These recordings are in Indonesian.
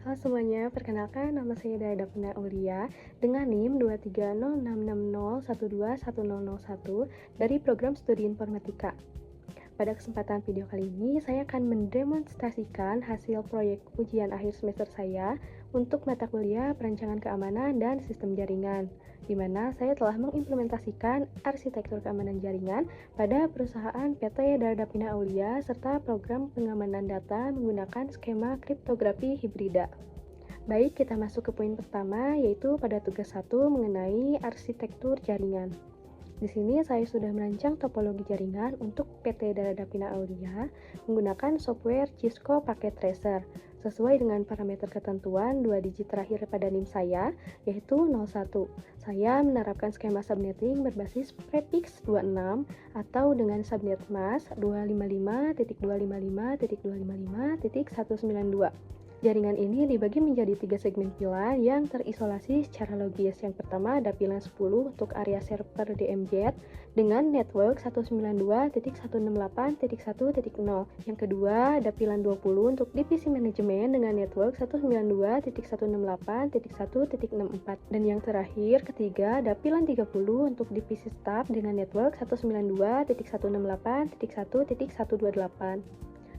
Halo semuanya, perkenalkan nama saya Dada Pena Aulia dengan NIM 23066012101 dari program studi informatika. Pada kesempatan video kali ini, saya akan mendemonstrasikan hasil proyek ujian akhir semester saya untuk mata kuliah Perancangan Keamanan dan Sistem Jaringan, di mana saya telah mengimplementasikan arsitektur keamanan jaringan pada perusahaan PT Dada Pena Aulia serta program pengamanan data menggunakan skema kriptografi hibrida. Baik, kita masuk ke poin pertama, yaitu pada tugas 1 mengenai arsitektur jaringan. Di sini saya sudah merancang topologi jaringan untuk PT Dada Pina Aulia menggunakan software Cisco Packet Tracer sesuai dengan parameter ketentuan 2 digit terakhir pada NIM saya, yaitu 01. Saya menerapkan skema subnetting berbasis prefix 26 atau dengan subnet mask 255.255.255.192. Jaringan ini dibagi menjadi 3 segmen VLAN yang terisolasi secara logis. Yang pertama ada VLAN 10 untuk area server DMZ dengan network 192.168.1.0. Yang kedua ada VLAN 20 untuk divisi manajemen dengan network 192.168.1.64. Dan yang terakhir ketiga ada VLAN 30 untuk divisi staff dengan network 192.168.1.128.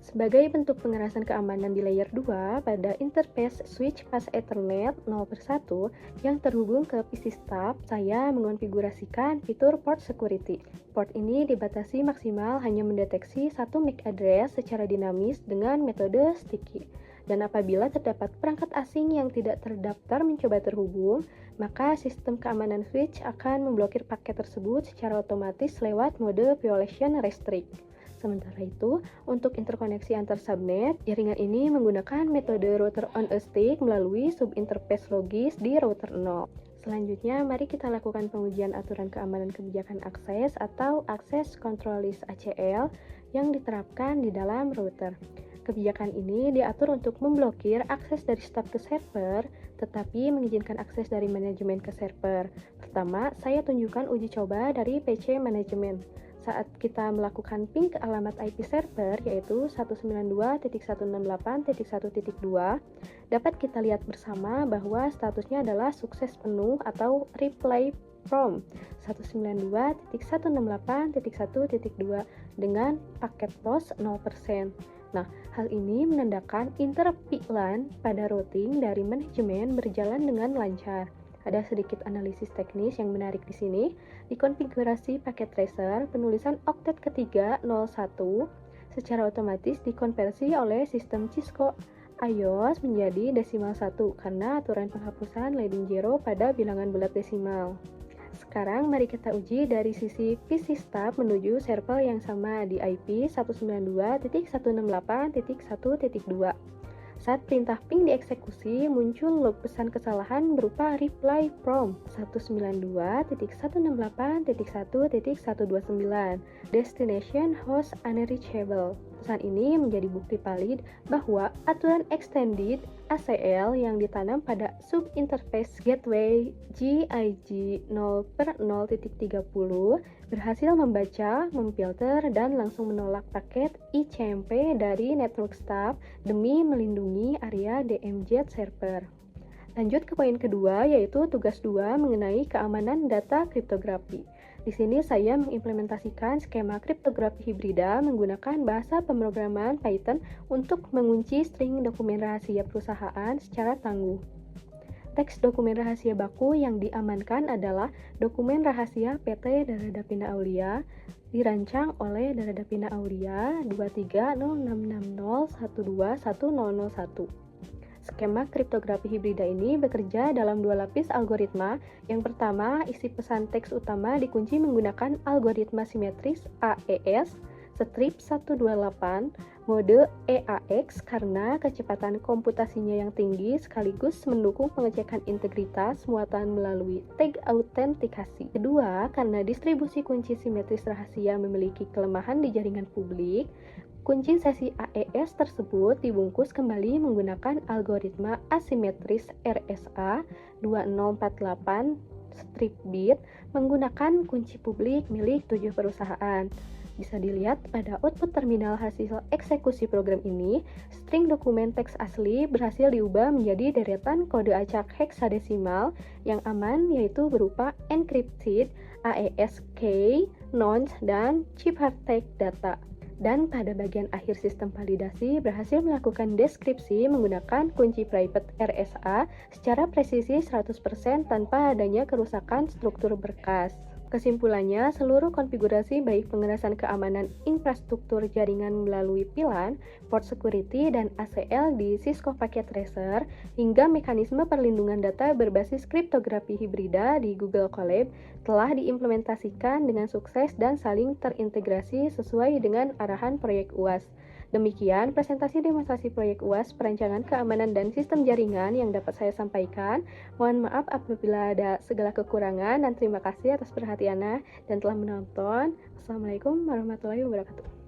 Sebagai bentuk pengerasan keamanan di layer 2 pada interface switch pas Ethernet 0/1 yang terhubung ke PC staff, saya mengonfigurasikan fitur port security. Port ini dibatasi maksimal hanya mendeteksi satu MAC address secara dinamis dengan metode sticky. Dan apabila terdapat perangkat asing yang tidak terdaftar mencoba terhubung, maka sistem keamanan switch akan memblokir paket tersebut secara otomatis lewat mode violation restrict. Sementara itu, untuk interkoneksi antar subnet, jaringan ini menggunakan metode router on a stick melalui subinterface logis di router 0. Selanjutnya, mari kita lakukan pengujian aturan keamanan kebijakan akses atau Access Control List ACL yang diterapkan di dalam router. Kebijakan ini diatur untuk memblokir akses dari staff ke server, tetapi mengizinkan akses dari manajemen ke server. Pertama, saya tunjukkan uji coba dari PC manajemen. Saat kita melakukan ping ke alamat IP server yaitu 192.168.1.2, dapat kita lihat bersama bahwa statusnya adalah sukses penuh atau reply from 192.168.1.2 dengan paket loss 0%. Nah, hal ini menandakan interrupt VLAN pada routing dari manajemen berjalan dengan lancar. Ada sedikit analisis teknis yang menarik di sini. Di konfigurasi paket tracer, penulisan oktet ketiga 01 secara otomatis dikonversi oleh sistem Cisco iOS menjadi desimal 1 karena aturan penghapusan leading zero pada bilangan bulat desimal. Sekarang mari kita uji dari sisi PC staff menuju server yang sama di IP 192.168.1.2. Saat perintah ping dieksekusi, muncul log pesan kesalahan berupa reply from 192.168.1.129 destination host unreachable. Pesan ini menjadi bukti valid bahwa aturan extended ACL yang ditanam pada subinterface gateway GIG 0/0.30 berhasil membaca, memfilter, dan langsung menolak paket ICMP dari network staff demi melindungi area DMZ server. Lanjut ke poin kedua, yaitu tugas 2 mengenai keamanan data kriptografi. Di sini saya mengimplementasikan skema kriptografi hibrida menggunakan bahasa pemrograman Python untuk mengunci string dokumen rahasia perusahaan secara tangguh. Teks dokumen rahasia baku yang diamankan adalah dokumen rahasia PT Dada Pina Aulia, dirancang oleh Dada Pina Aulia 23066012101. Skema kriptografi hibrida ini bekerja dalam 2 lapis algoritma. Yang pertama, isi pesan teks utama dikunci menggunakan algoritma simetris AES strip 128 mode EAX karena kecepatan komputasinya yang tinggi sekaligus mendukung pengecekan integritas muatan melalui tag autentikasi. Kedua, karena distribusi kunci simetris rahasia memiliki kelemahan di jaringan publik, kunci sesi AES tersebut dibungkus kembali menggunakan algoritma asimetris RSA 2048 strip bit menggunakan kunci publik milik 7 perusahaan. Bisa dilihat pada output terminal hasil eksekusi program ini, string dokumen teks asli berhasil diubah menjadi deretan kode acak heksadesimal yang aman yaitu berupa encrypted, AES key, nonce, dan ciphertext data. Dan pada bagian akhir sistem validasi berhasil melakukan deskripsi menggunakan kunci private RSA secara presisi 100% tanpa adanya kerusakan struktur berkas. Kesimpulannya, seluruh konfigurasi baik pengerasan keamanan infrastruktur jaringan melalui VLAN, port security, dan ACL di Cisco Packet Tracer, hingga mekanisme perlindungan data berbasis kriptografi hibrida di Google Colab telah diimplementasikan dengan sukses dan saling terintegrasi sesuai dengan arahan proyek UAS. Demikian presentasi demonstrasi proyek UAS perancangan keamanan dan sistem jaringan yang dapat saya sampaikan. Mohon maaf apabila ada segala kekurangan dan terima kasih atas perhatiannya dan telah menonton. Assalamualaikum warahmatullahi wabarakatuh.